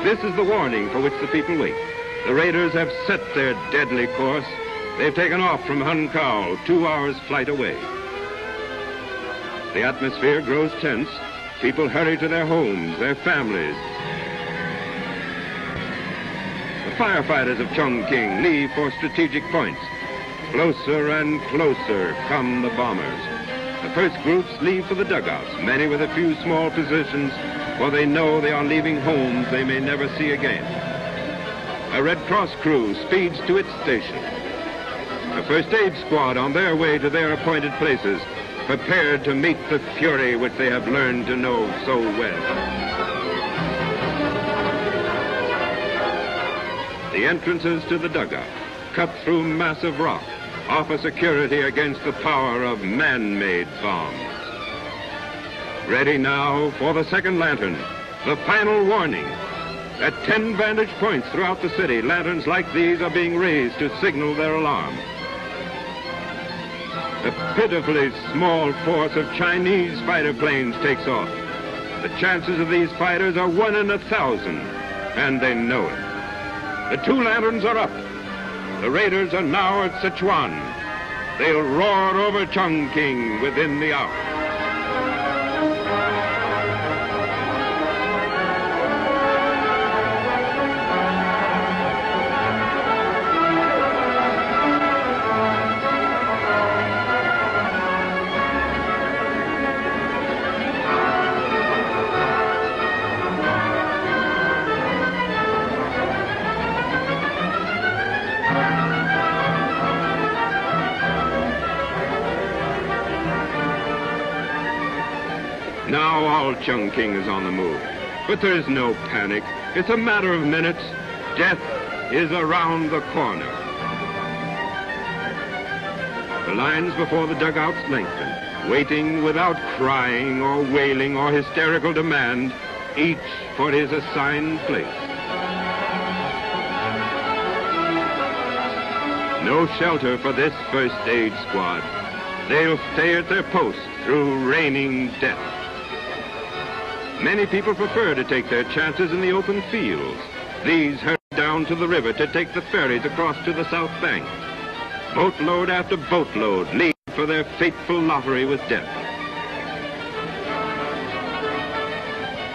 This is the warning for which the people wait. The raiders have set their deadly course. They've taken off from Hankow, 2 hours' flight away. The atmosphere grows tense. People hurry to their homes, their families. The firefighters of Chongqing leave for strategic points. Closer and closer come the bombers. The first groups leave for the dugouts, many with a few small positions, for they know they are leaving homes they may never see again. A Red Cross crew speeds to its station. A first aid squad on their way to their appointed places, prepared to meet the fury which they have learned to know so well. The entrances to the dugout, cut through massive rock, offer security against the power of man-made bombs. Ready now for the second lantern, the final warning. At 10 vantage points throughout the city, lanterns like these are being raised to signal their alarm. The pitifully small force of Chinese fighter planes takes off. The chances of these fighters are 1 in 1,000, and they know it. The 2 lanterns are up. The raiders are now at Sichuan. They'll roar over Chongqing within the hour. Now all Chongqing is on the move. But there is no panic. It's a matter of minutes. Death is around the corner. The lines before the dugouts lengthen, waiting without crying or wailing or hysterical demand, each for his assigned place. No shelter for this first aid squad. They'll stay at their post through raining death. Many people prefer to take their chances in the open fields. These hurry down to the river to take the ferries across to the south bank. Boatload after boatload leave for their fateful lottery with death.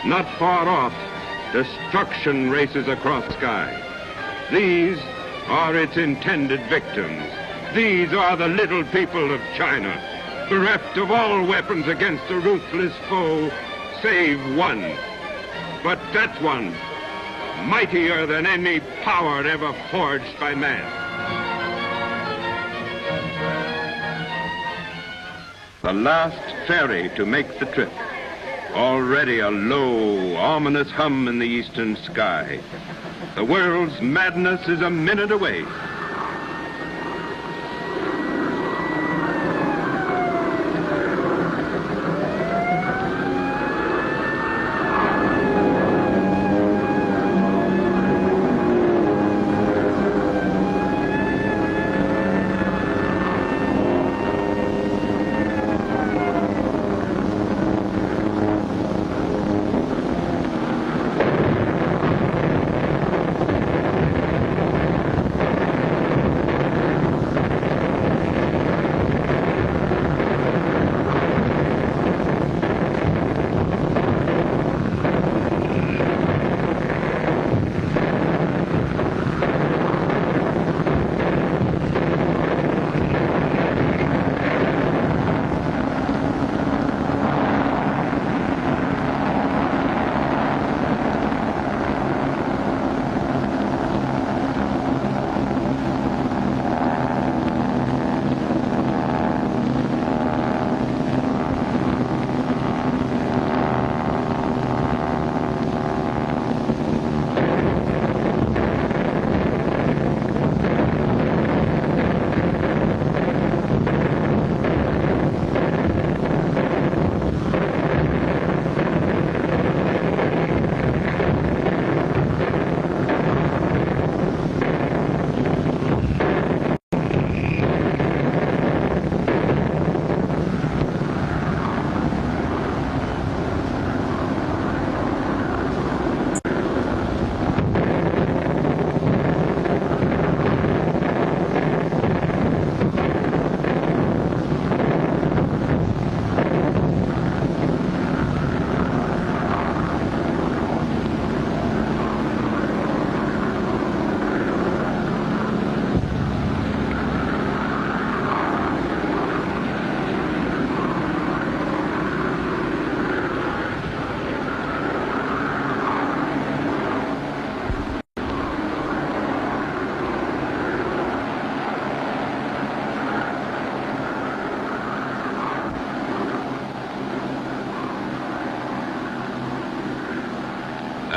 Not far off, destruction races across the sky. These are its intended victims. These are the little people of China, bereft of all weapons against a ruthless foe, save one. But that one, mightier than any power ever forged by man. The last ferry to make the trip. Already a low, ominous hum in the eastern sky. The world's madness is a minute away.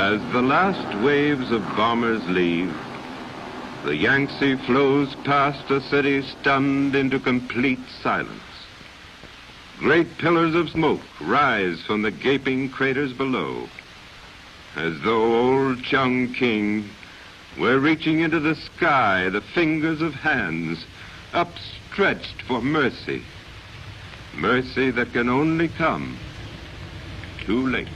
As the last waves of bombers leave, the Yangtze flows past a city stunned into complete silence. Great pillars of smoke rise from the gaping craters below, as though old Chongqing were reaching into the sky the fingers of hands upstretched for mercy, mercy that can only come too late.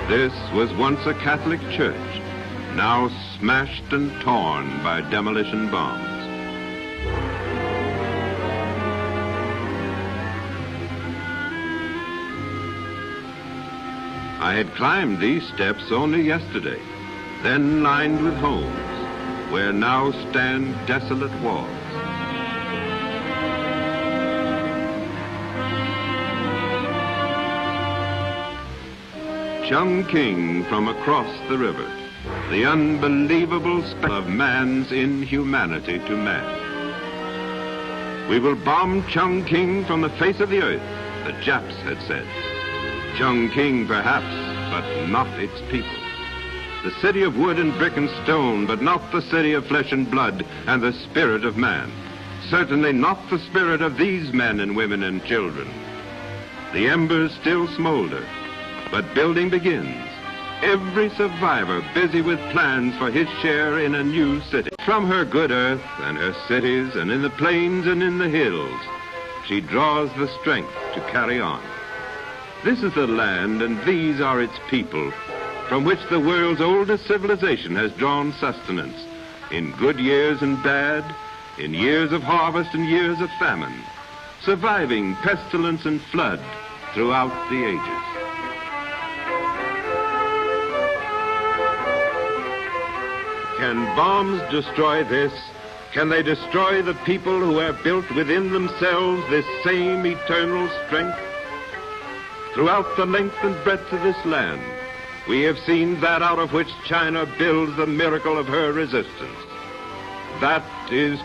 This was once a Catholic church, now smashed and torn by demolition bombs. I had climbed these steps only yesterday, then lined with homes, where now stand desolate walls. Chongqing from across the river, the unbelievable spell of man's inhumanity to man. We will bomb Chongqing from the face of the earth, the Japs had said. Chongqing perhaps, but not its people. The city of wood and brick and stone, but not the city of flesh and blood and the spirit of man. Certainly not the spirit of these men and women and children. The embers still smolder, but building begins, every survivor busy with plans for his share in a new city. From her good earth and her cities and in the plains and in the hills, she draws the strength to carry on. This is the land and these are its people, from which the world's oldest civilization has drawn sustenance, in good years and bad, in years of harvest and years of famine, surviving pestilence and flood throughout the ages. Can bombs destroy this? Can they destroy the people who have built within themselves this same eternal strength? Throughout the length and breadth of this land, we have seen that out of which China builds the miracle of her resistance. That is